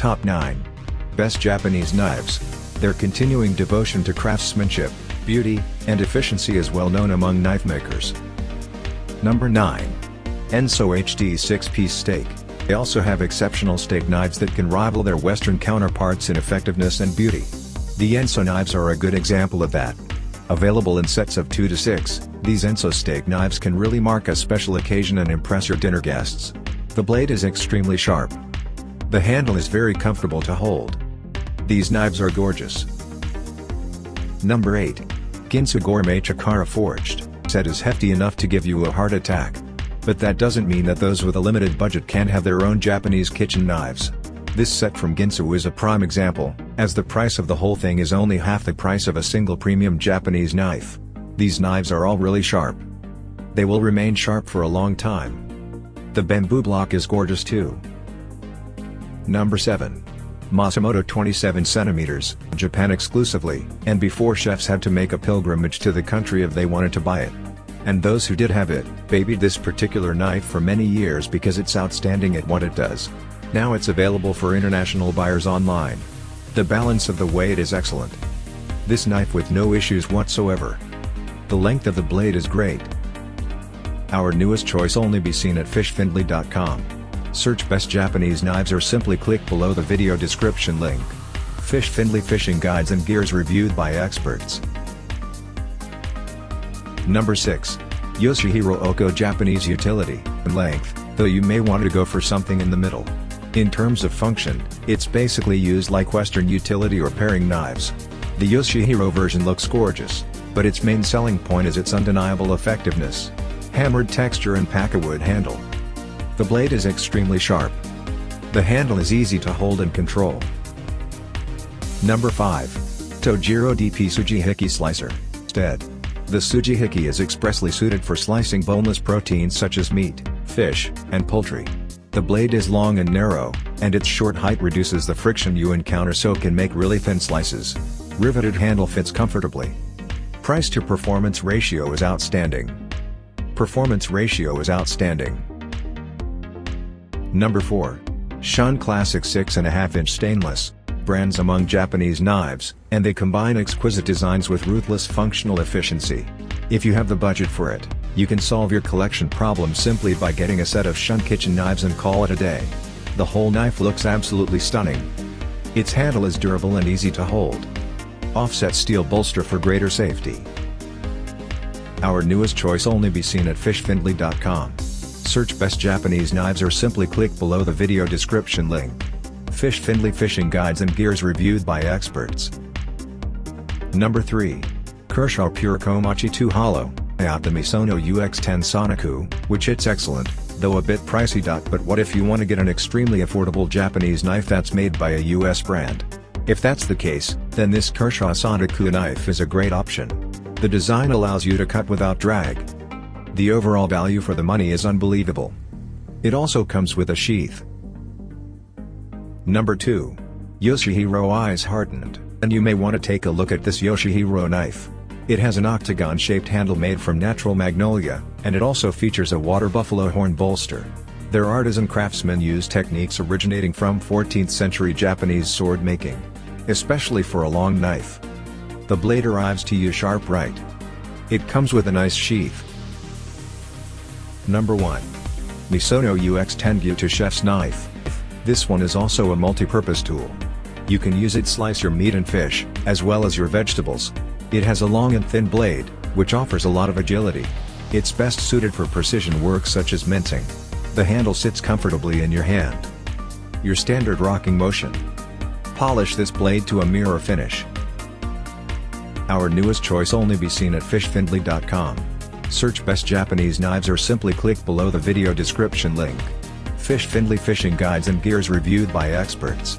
Top 9. Best Japanese Knives. Their continuing devotion to craftsmanship, beauty, and efficiency is well known among knife makers. Number 9. Enso HD 6-piece steak. They also have exceptional steak knives that can rival their Western counterparts in effectiveness and beauty. The Enso knives are a good example of that. Available in sets of 2 to 6, these Enso steak knives can really mark a special occasion and impress your dinner guests. The blade is extremely sharp. The handle is very comfortable to hold. These knives are gorgeous. Number 8. Ginsu Gourmet Chikara Forged. Set is hefty enough to give you a heart attack. But that doesn't mean that those with a limited budget can't have their own Japanese kitchen knives. This set from Ginsu is a prime example, as the price of the whole thing is only half the price of a single premium Japanese knife. These knives are all really sharp. They will remain sharp for a long time. The bamboo block is gorgeous too. Number 7. Masamoto 27 cm, Japan exclusively, and before chefs had to make a pilgrimage to the country if they wanted to buy it. And those who did have it, babied this particular knife for many years because it's outstanding at what it does. Now it's available for international buyers online. The balance of the weight is excellent. This knife with no issues whatsoever. The length of the blade is great. Our newest choice only be seen at fishfindley.com. Search best Japanese knives or simply click below the video description link. Fish Findley fishing guides and gears reviewed by experts. Number 6. Yoshihiro Oko Japanese utility and length, though you may want to go for something in the middle. In terms of function, it's basically used like Western utility or paring knives. The Yoshihiro version looks gorgeous, but its main selling point is its undeniable effectiveness. Hammered texture and pack-a-wood handle. The blade is extremely sharp. The handle is easy to hold and control. Number 5. Tojiro DP Sujihiki Slicer. Stead. The Sujihiki is expressly suited for slicing boneless proteins such as meat, fish, and poultry. The blade is long and narrow, and its short height reduces the friction you encounter so it can make really thin slices. Riveted handle fits comfortably. Price to performance ratio is outstanding. Performance ratio is outstanding. Number 4. Shun Classic 6.5-inch stainless. Brands among Japanese knives, and they combine exquisite designs with ruthless functional efficiency. If you have the budget for it, you can solve your collection problem simply by getting a set of Shun kitchen knives and call it a day. The whole knife looks absolutely stunning. Its handle is durable and easy to hold. Offset steel bolster for greater safety. Our newest choice only be seen at fishfindley.com. Search best Japanese knives or simply click below the video description link. Fish Findley fishing guides and gears reviewed by experts. Number 3. Kershaw Pure Komachi 2 Hollow. I got the Misono UX10 Santoku, which it's excellent, though a bit pricey. But what if you want to get an extremely affordable Japanese knife that's made by a US brand? If that's the case, then this Kershaw Santoku knife is a great option. The design allows you to cut without drag. The overall value for the money is unbelievable. It also comes with a sheath. Number 2. Yoshihiro Ice Hardened, and you may want to take a look at this Yoshihiro knife. It has an octagon-shaped handle made from natural magnolia, and it also features a water buffalo horn bolster. Their artisan craftsmen use techniques originating from 14th century Japanese sword making, especially for a long knife. The blade arrives to you sharp right. It comes with a nice sheath. Number 1. Misono UX10 Gyutou Chef's Knife. This one is also a multi-purpose tool. You can use it to slice your meat and fish, as well as your vegetables. It has a long and thin blade, which offers a lot of agility. It's best suited for precision work such as mincing. The handle sits comfortably in your hand. Your standard rocking motion. Polish this blade to a mirror finish. Our newest choice only be seen at fishfindley.com. Search best Japanese knives or simply click below the video description link. Fish Findley fishing guides and gears reviewed by experts.